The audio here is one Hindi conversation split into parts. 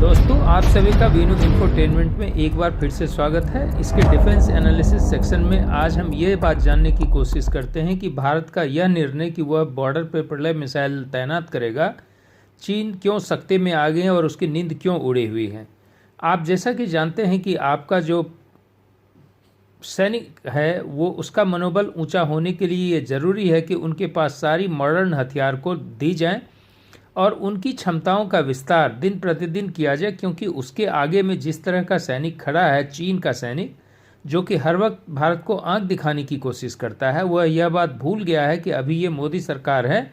दोस्तों, आप सभी का वीनू इंफोटेनमेंट में एक बार फिर से स्वागत है। इसके डिफेंस एनालिसिस सेक्शन में आज हम ये बात जानने की कोशिश करते हैं कि भारत का यह निर्णय कि वह बॉर्डर पर प्रलय मिसाइल तैनात करेगा, चीन क्यों सख्ते में आ गए हैं और उसकी नींद क्यों उड़ी हुई है। आप जैसा कि जानते हैं कि आपका जो सैनिक है वो उसका मनोबल ऊंचा होने के लिए ये ज़रूरी है कि उनके पास सारी मॉडर्न हथियार को दी जाएं और उनकी क्षमताओं का विस्तार दिन प्रतिदिन किया जाए, क्योंकि उसके आगे में जिस तरह का सैनिक खड़ा है, चीन का सैनिक, जो कि हर वक्त भारत को आंख दिखाने की कोशिश करता है, वह यह बात भूल गया है कि अभी ये मोदी सरकार है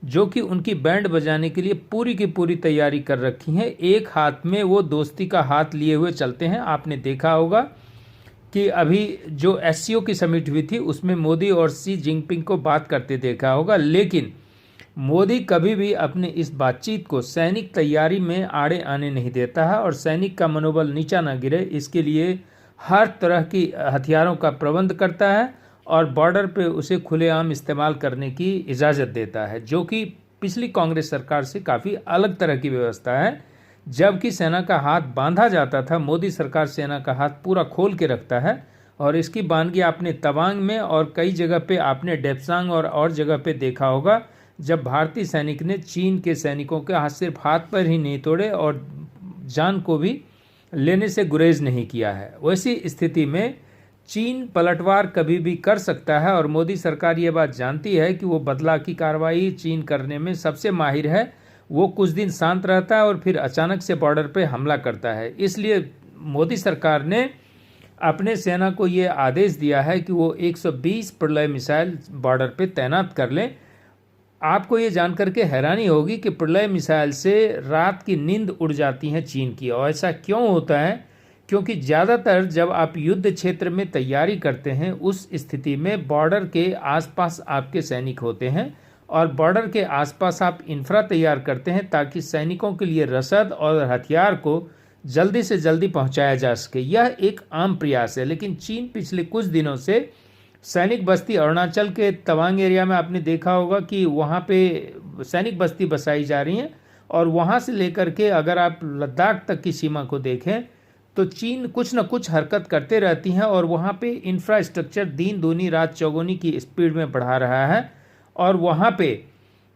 जो कि उनकी बैंड बजाने के लिए पूरी की पूरी तैयारी कर रखी है। एक हाथ में वो दोस्ती का हाथ लिए हुए चलते हैं। आपने देखा होगा कि अभी जो एससीओ की समिट हुई थी उसमें मोदी और शी जिनपिंग को बात करते देखा होगा, लेकिन मोदी कभी भी अपने इस बातचीत को सैनिक तैयारी में आड़े आने नहीं देता है और सैनिक का मनोबल नीचा ना गिरे इसके लिए हर तरह की हथियारों का प्रबंध करता है और बॉर्डर पे उसे खुलेआम इस्तेमाल करने की इजाज़त देता है, जो कि पिछली कांग्रेस सरकार से काफ़ी अलग तरह की व्यवस्था है। जबकि सेना का हाथ बांधा जाता था, मोदी सरकार सेना का हाथ पूरा खोल के रखता है और इसकी बानगी आपने तवांग में और कई जगह पे आपने डेप्सांग और जगह पे देखा होगा, जब भारतीय सैनिक ने चीन के सैनिकों के हाथ सिर्फ हाथ पर ही नहीं तोड़े और जान को भी लेने से गुरेज नहीं किया है। वैसी स्थिति में चीन पलटवार कभी भी कर सकता है और मोदी सरकार ये बात जानती है कि वो बदला की कार्रवाई चीन करने में सबसे माहिर है। वो कुछ दिन शांत रहता है और फिर अचानक से बॉर्डर पे हमला करता है। इसलिए मोदी सरकार ने अपने सेना को ये आदेश दिया है कि वो 120 प्रलय मिसाइल बॉर्डर पे तैनात कर लें। आपको ये जानकर के हैरानी होगी कि प्रलय मिसाइल से रात की नींद उड़ जाती है चीन की। और ऐसा क्यों होता है? क्योंकि ज़्यादातर जब आप युद्ध क्षेत्र में तैयारी करते हैं उस स्थिति में बॉर्डर के आसपास आपके सैनिक होते हैं और बॉर्डर के आसपास आप इंफ्रा तैयार करते हैं ताकि सैनिकों के लिए रसद और हथियार को जल्दी से जल्दी पहुंचाया जा सके। यह एक आम प्रयास है, लेकिन चीन पिछले कुछ दिनों से सैनिक बस्ती अरुणाचल के तवांग एरिया में आपने देखा होगा कि वहाँ पे सैनिक बस्ती बसाई जा रही हैं और वहाँ से लेकर के अगर आप लद्दाख तक की सीमा को देखें तो चीन कुछ न कुछ हरकत करते रहती हैं और वहाँ पे इंफ्रास्ट्रक्चर दिन दूनी रात चौगुनी की स्पीड में बढ़ा रहा है और वहाँ पे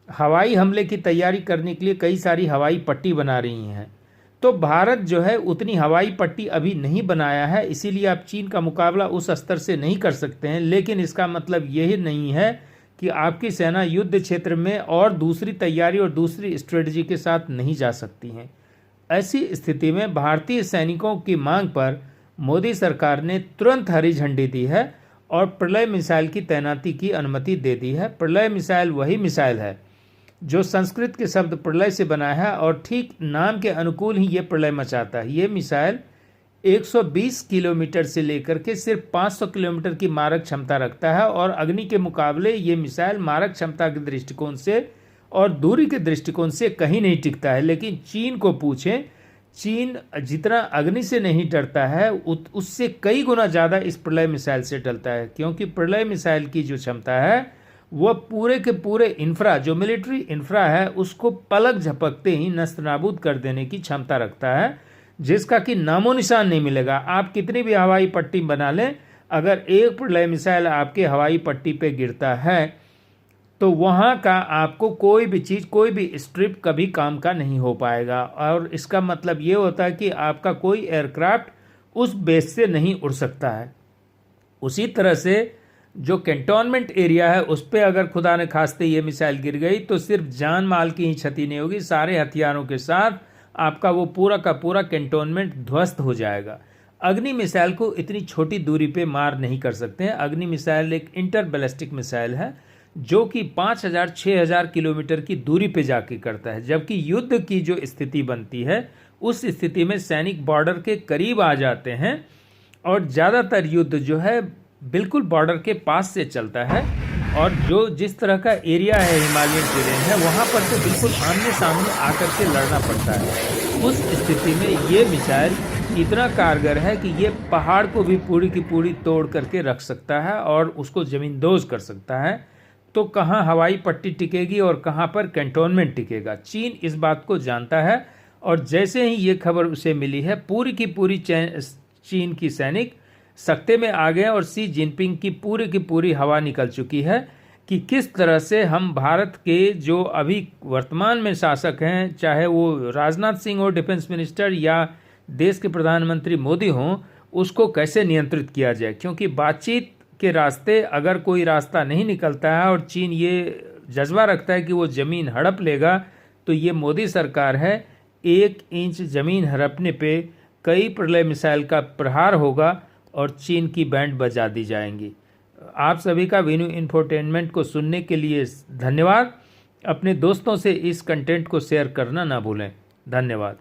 हवाई हमले की तैयारी करने के लिए कई सारी हवाई पट्टी बना रही हैं। तो भारत जो है उतनी हवाई पट्टी अभी नहीं बनाया है, इसीलिए आप चीन का मुकाबला उस स्तर से नहीं कर सकते हैं। लेकिन इसका मतलब यही नहीं है कि आपकी सेना युद्ध क्षेत्र में और दूसरी तैयारी और दूसरी स्ट्रेटजी के साथ नहीं जा सकती हैं। ऐसी स्थिति में भारतीय सैनिकों की मांग पर मोदी सरकार ने तुरंत हरी झंडी दी है और प्रलय मिसाइल की तैनाती की अनुमति दे दी है। प्रलय मिसाइल वही मिसाइल है जो संस्कृत के शब्द प्रलय से बना है और ठीक नाम के अनुकूल ही ये प्रलय मचाता है। ये मिसाइल 120 किलोमीटर से लेकर के सिर्फ 500 किलोमीटर की मारक क्षमता रखता है और अग्नि के मुकाबले ये मिसाइल मारक क्षमता के दृष्टिकोण से और दूरी के दृष्टिकोण से कहीं नहीं टिकता है। लेकिन चीन को पूछें, चीन जितना अग्नि से नहीं डरता है उससे कई गुना ज़्यादा इस प्रलय मिसाइल से डरता है, क्योंकि प्रलय मिसाइल की जो क्षमता है वह पूरे के पूरे इंफ्रा, जो मिलिट्री इंफ्रा है, उसको पलक झपकते ही नष्ट नाबूद कर देने की क्षमता रखता है, जिसका कि नामो निशान नहीं मिलेगा। आप कितनी भी हवाई पट्टी बना लें, अगर एक प्रलय मिसाइल आपके हवाई पट्टी पे गिरता है तो वहाँ का आपको कोई भी चीज़, कोई भी स्ट्रिप कभी काम का नहीं हो पाएगा। और इसका मतलब ये होता है कि आपका कोई एयरक्राफ्ट उस बेस से नहीं उड़ सकता है। उसी तरह से जो कैंटोनमेंट एरिया है उस पर अगर खुदा ने खास्ते ये मिसाइल गिर गई तो सिर्फ जान माल की ही क्षति नहीं होगी, सारे हथियारों के साथ आपका वो पूरा का पूरा कैंटोनमेंट ध्वस्त हो जाएगा। अग्नि मिसाइल को इतनी छोटी दूरी पे मार नहीं कर सकते हैं। अग्नि मिसाइल एक इंटर बैलिस्टिक मिसाइल है जो कि 5000-6000 किलोमीटर की दूरी पे जाके करता है, जबकि युद्ध की जो स्थिति बनती है उस स्थिति में सैनिक बॉर्डर के करीब आ जाते हैं और ज़्यादातर युद्ध जो है बिल्कुल बॉर्डर के पास से चलता है और जो जिस तरह का एरिया है हिमालयन टेरेन है वहाँ पर तो बिल्कुल आमने सामने आकर के लड़ना पड़ता है। उस स्थिति में ये मिसाइल इतना कारगर है कि ये पहाड़ को भी पूरी की पूरी तोड़ करके रख सकता है और उसको ज़मींदोज कर सकता है। तो कहाँ हवाई पट्टी टिकेगी और कहाँ पर कैंटोनमेंट टिकेगा, चीन इस बात को जानता है और जैसे ही ये खबर उसे मिली है, पूरी की पूरी चीन की सैनिक सख्ते में आ गए और शी जिनपिंग की पूरी हवा निकल चुकी है कि किस तरह से हम भारत के जो अभी वर्तमान में शासक हैं, चाहे वो राजनाथ सिंह हो डिफेंस मिनिस्टर या देश के प्रधानमंत्री मोदी हों, उसको कैसे नियंत्रित किया जाए। क्योंकि बातचीत के रास्ते अगर कोई रास्ता नहीं निकलता है और चीन ये जज्बा रखता है कि वो ज़मीन हड़प लेगा, तो ये मोदी सरकार है, 1 इंच ज़मीन हड़पने पे कई प्रलय मिसाइल का प्रहार होगा और चीन की बैंड बजा दी जाएंगी। आप सभी का वीनू इंफोटेनमेंट को सुनने के लिए धन्यवाद। अपने दोस्तों से इस कंटेंट को शेयर करना ना भूलें। धन्यवाद।